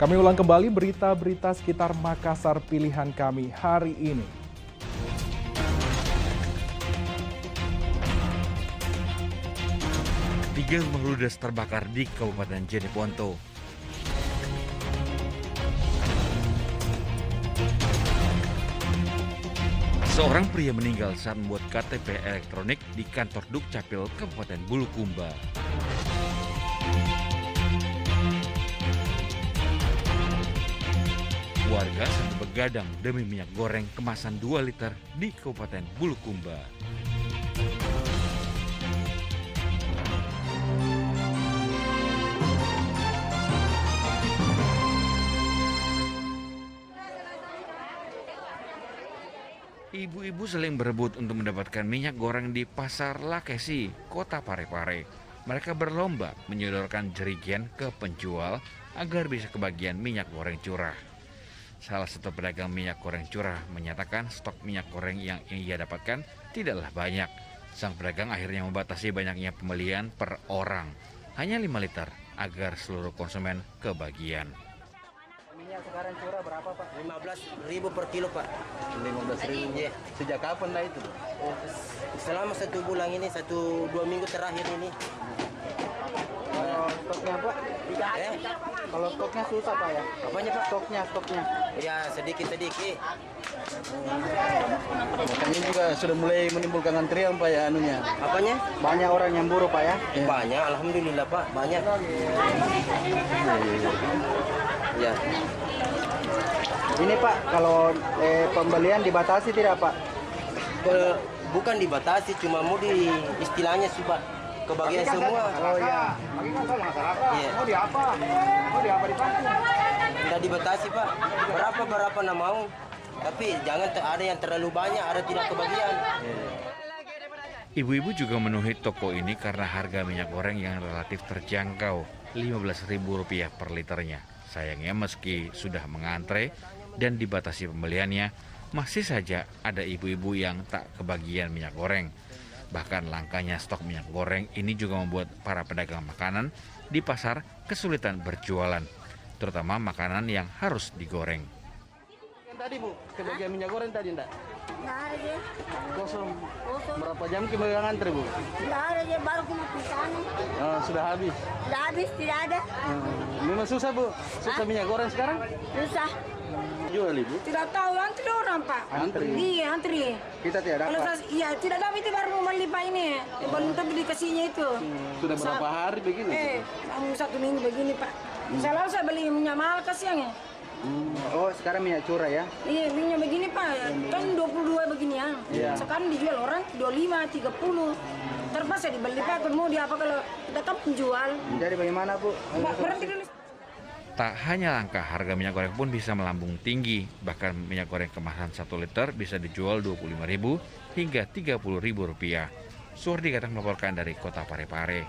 Kami ulang kembali berita-berita sekitar Makassar pilihan kami hari ini. Tiga rumah ludes terbakar di Kabupaten Jeneponto. Seorang pria meninggal saat membuat KTP elektronik di kantor Dukcapil Kabupaten Bulukumba. Warga sambil begadang demi minyak goreng kemasan 2 liter di Kabupaten Bulukumba. Ibu-ibu saling berebut untuk mendapatkan minyak goreng di Pasar Lakesi, Kota Parepare. Mereka berlomba menyodorkan jerigen ke penjual agar bisa kebagian minyak goreng curah. Salah satu pedagang minyak goreng curah menyatakan stok minyak goreng yang ia dapatkan tidaklah banyak. Sang pedagang akhirnya membatasi banyaknya pembelian per orang, hanya 5 liter, agar seluruh konsumen kebagian. Minyak sekarang curah berapa, Pak? 15.000 per kilo, Pak. 15.000. Iya. Sejak kapan dah itu? Selama 1 bulan ini, 1-2 minggu terakhir ini. Kalau stoknya, Pak? Kalau stoknya susah, Pak ya? Apanya, Pak? Stoknya. Ya, sedikit-sedikit. Makanya juga sudah mulai menimbulkan antrian, Pak ya, anunya. Apanya? Banyak orang yang buru, Pak ya? Banyak, alhamdulillah, Pak. Banyak. Ya. Ini, Pak, kalau pembelian dibatasi tidak, Pak? Bukan dibatasi, cuma mau di istilahnya sih, Pak. Kebagian semua. Oh iya. Iya. Mau di apa? Mau di apa dibantu? Tidak dibatasi, Pak. Berapa nak mau. Tapi jangan ada yang terlalu banyak, ada tidak kebagian. Ibu-ibu juga memenuhi toko ini karena harga minyak goreng yang relatif terjangkau, Rp15.000 per liternya. Sayangnya meski sudah mengantre dan dibatasi pembeliannya, masih saja ada ibu-ibu yang tak kebagian minyak goreng. Bahkan langkanya stok minyak goreng ini juga membuat para pedagang makanan di pasar kesulitan berjualan, terutama makanan yang harus digoreng. Tadi, Bu, kebagian minyak goreng tadi enggak? Nggak ada dia. Kosong. Berapa jam kebagian antri, Bu? Nggak ada dia, baru ke sana. Sudah habis. Nggak habis, tidak ada. Memang susah, Bu. Susah minyak goreng sekarang? Susah. Jual, Ibu. Tidak tahu, antri orang, Pak. Antri. Iya, antri. Kita tidak Kalau dapat. iya, tidak dapat itu baru mau beli Pak ini. Belum tentu dikasihnya itu. Sudah berapa hari begini? 1 minggu begini, Pak. Selalu saya beli minyak mahal kasihan ya. Oh, sekarang minyak curah ya? Iya, minyak begini, Pak. Kan 22 begini ya. Iya. Sekarang dijual orang 25, 30. Terpaksa dibeli, Pak. Mau di apa kalau kita kan penjual. Jadi bagaimana, Bu? Pak, berhenti dulu. Tak hanya langka, harga minyak goreng pun bisa melambung tinggi. Bahkan minyak goreng kemasan 1 liter bisa dijual Rp25.000 hingga Rp30.000. Suhardi Gatang melaporkan dari Kota Parepare.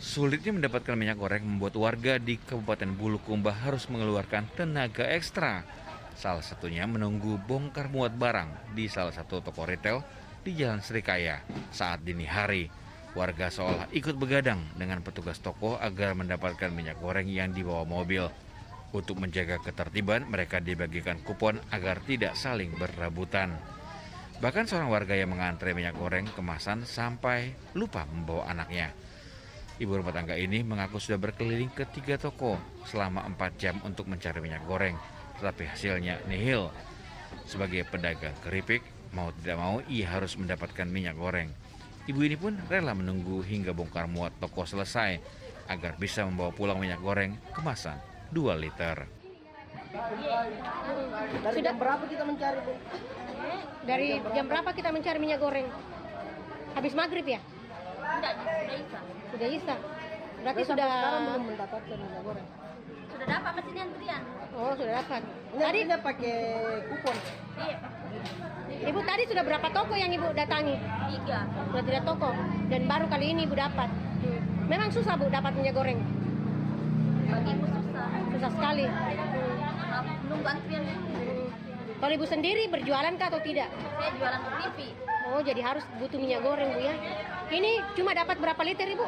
Sulitnya mendapatkan minyak goreng membuat warga di Kabupaten Bulukumba harus mengeluarkan tenaga ekstra. Salah satunya menunggu bongkar muat barang di salah satu toko retail di Jalan Srikaya saat dini hari. Warga seolah ikut begadang dengan petugas toko agar mendapatkan minyak goreng yang dibawa mobil. Untuk menjaga ketertiban, mereka dibagikan kupon agar tidak saling berebutan. Bahkan seorang warga yang mengantre minyak goreng kemasan sampai lupa membawa anaknya. Ibu rumah tangga ini mengaku sudah berkeliling ke 3 toko selama 4 jam untuk mencari minyak goreng, tetapi hasilnya nihil. Sebagai pedagang keripik, mau tidak mau ia harus mendapatkan minyak goreng. Ibu ini pun rela menunggu hingga bongkar muat toko selesai agar bisa membawa pulang minyak goreng kemasan 2 liter. Dari jam berapa kita mencari, Bu? Dari jam berapa kita mencari minyak goreng? Habis maghrib ya? Enggak, Sudah isa. Berarti sudah belum mendapatkan minyak goreng. Sudah dapat mesinnya antrian. Oh, sudah dapat. Tadi nggak pakai kupon. Iya. Ibu tadi sudah berapa toko yang Ibu datangi? 3. Sudah 3 toko dan baru kali ini Ibu dapat. Memang susah Bu dapat minyak goreng. Bagi ibu susah. Susah sekali. Nunggu antrian. Kalau ibu sendiri berjualan kah atau tidak? Saya jualan TV. Oh, jadi harus butuh minyak goreng Bu ya. Ini cuma dapat berapa liter Ibu?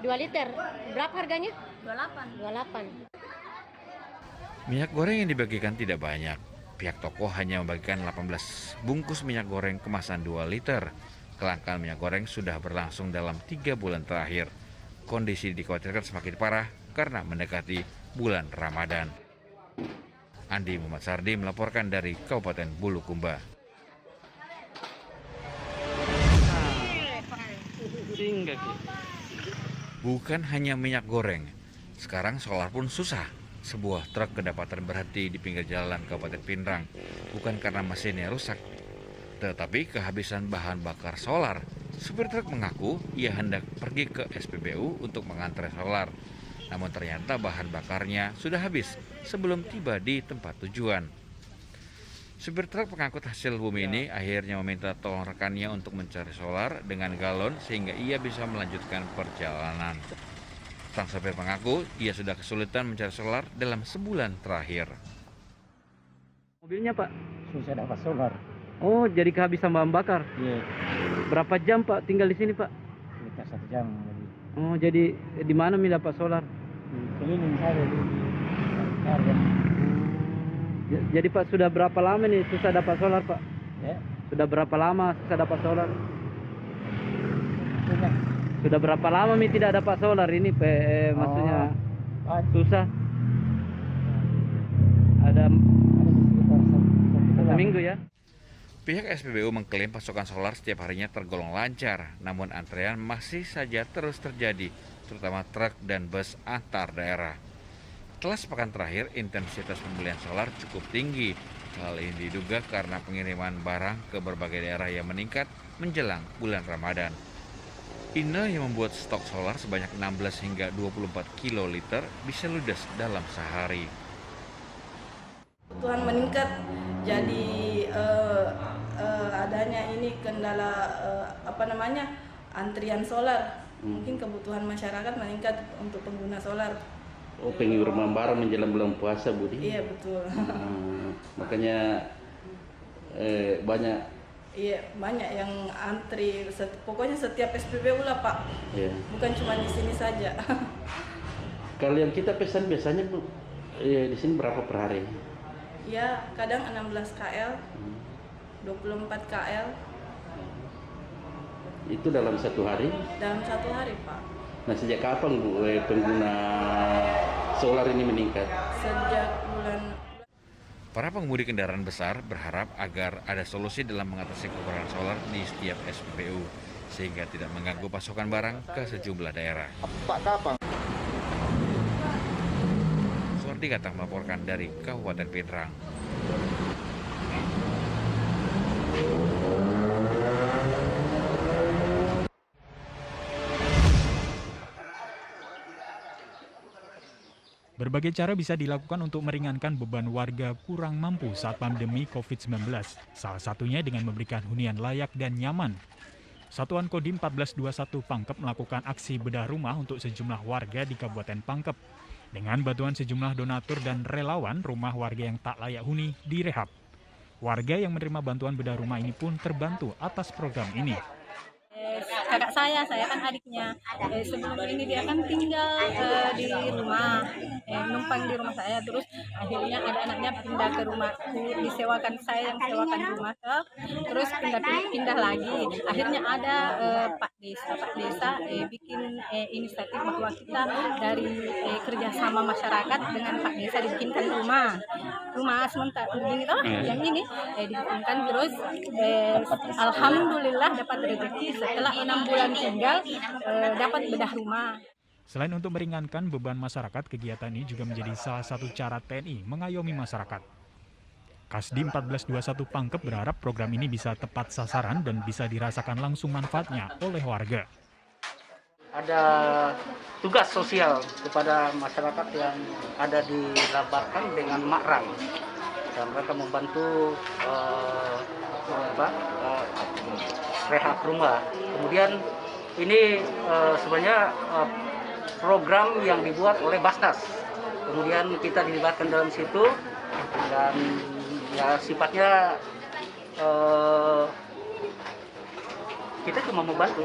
2 liter. Berapa harganya? 28. 28. Minyak goreng yang dibagikan tidak banyak. Pihak toko hanya membagikan 18 bungkus minyak goreng kemasan 2 liter. Kelangkaan minyak goreng sudah berlangsung dalam 3 bulan terakhir. Kondisi dikhawatirkan semakin parah karena mendekati bulan Ramadan. Andi Muhammad Sardi melaporkan dari Kabupaten Bulukumba. Bukan hanya minyak goreng, sekarang solar pun susah. Sebuah truk kedapatan berhenti di pinggir jalan Kabupaten Pindrang, bukan karena mesinnya rusak, tetapi kehabisan bahan bakar solar. Supir truk mengaku ia hendak pergi ke SPBU untuk mengantre solar. Namun ternyata bahan bakarnya sudah habis sebelum tiba di tempat tujuan. Supir truk pengangkut hasil bumi ini akhirnya meminta tolong rekannya untuk mencari solar dengan galon sehingga ia bisa melanjutkan perjalanan. Sang supir mengaku ia sudah kesulitan mencari solar dalam sebulan terakhir. Mobilnya Pak? Susah dapat solar. Oh, jadi kehabisan bahan bakar. Iya, Berapa jam Pak tinggal di sini Pak? sekitar 1 jam lagi. Oh, jadi di mana Mi dapat solar? Keliling saya di Karya. Jadi Pak sudah berapa lama nih susah dapat solar Pak? Ya, Sudah berapa lama susah dapat solar? punya. Sudah berapa lama Mi tidak dapat solar ini maksudnya susah? Ada sekitar satu seminggu ya? Pihak SPBU mengklaim pasokan solar setiap harinya tergolong lancar, namun antrean masih saja terus terjadi, terutama truk dan bus antar daerah. Setelah sepekan terakhir, intensitas pembelian solar cukup tinggi. Hal ini diduga karena pengiriman barang ke berbagai daerah yang meningkat menjelang bulan Ramadan. Ina yang membuat stok solar sebanyak 16 hingga 24 kiloliter bisa ludes dalam sehari. Kebutuhan meningkat, jadi adanya ini kendala antrian solar. Mungkin kebutuhan masyarakat meningkat untuk pengguna solar. Oh, pengiriman barang menjelang bulan puasa, Budi? Iya, betul. Makanya banyak. Iya, banyak yang antri. Pokoknya setiap SPBU lah, Pak. Iya. Bukan cuma di sini saja. Kalau yang kita pesan biasanya di sini berapa per hari? Ya, kadang 16 KL, 24 KL. Itu dalam satu hari? Dalam satu hari, Pak. Nah, sejak kapan Bu pengguna solar ini meningkat? Sejak bulan. Para pengemudi kendaraan besar berharap agar ada solusi dalam mengatasi kekurangan solar di setiap SPBU, sehingga tidak mengganggu pasokan barang ke sejumlah daerah. Pak kapan? Suardi Gatang melaporkan dari Kabupaten Pindrang. Berbagai cara bisa dilakukan untuk meringankan beban warga kurang mampu saat pandemi COVID-19. Salah satunya dengan memberikan hunian layak dan nyaman. Satuan Kodim 1421 Pangkep melakukan aksi bedah rumah untuk sejumlah warga di Kabupaten Pangkep. Dengan bantuan sejumlah donatur dan relawan, rumah warga yang tak layak huni direhab. Warga yang menerima bantuan bedah rumah ini pun terbantu atas program ini. Kakak saya kan adiknya. Sebelum ini dia kan tinggal di rumah, numpang di rumah saya. Terus akhirnya ada anaknya pindah ke rumahku, disewakan saya yang sewakan rumah. Terus pindah lagi. Akhirnya ada Pak Desa bikin inisiatif bahwa kita dari kerjasama masyarakat dengan Pak Desa dibikinkan rumah sementara begini toh, yang ini dibikinkan. Terus alhamdulillah dapat rezeki setelah 6 bulan tinggal dapat bedah rumah. Selain untuk meringankan beban masyarakat, kegiatan ini juga menjadi salah satu cara TNI mengayomi masyarakat. Kasdim 1421 Pangkep berharap program ini bisa tepat sasaran dan bisa dirasakan langsung manfaatnya oleh warga. Ada tugas sosial kepada masyarakat yang ada di Labarkan dengan Makrang, dan mereka membantu rehab rumah. Kemudian ini sebenarnya program yang dibuat oleh Basnas. Kemudian kita dilibatkan dalam situ dan ya sifatnya kita cuma membantu,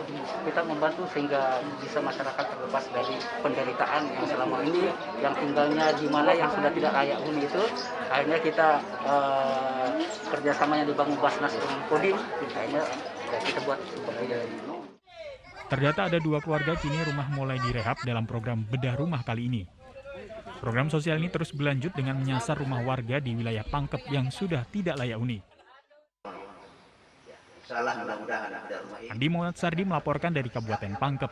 sehingga bisa masyarakat terlepas dari penderitaan yang selama ini, yang tinggalnya di mana yang sudah tidak layak huni itu. Akhirnya kita kerjasama yang dibangun Basnas dengan Kodim, akhirnya kita buat seperti ini. Terdata ada 2 keluarga kini rumah mulai direhab dalam program bedah rumah kali ini. Program sosial ini terus berlanjut dengan menyasar rumah warga di wilayah Pangkep yang sudah tidak layak huni. Andi Muhammad Sardi melaporkan dari Kabupaten Pangkep.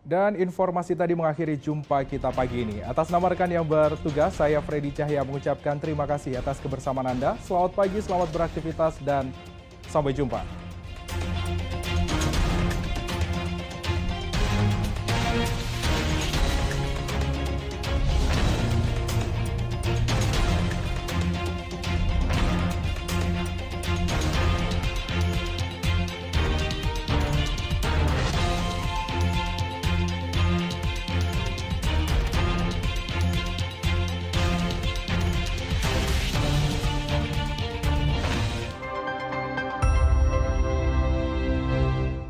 Dan informasi tadi mengakhiri jumpa kita pagi ini. Atas nama rekan yang bertugas, saya Freddy Cahya mengucapkan terima kasih atas kebersamaan Anda. Selamat pagi, selamat beraktivitas, dan sampai jumpa.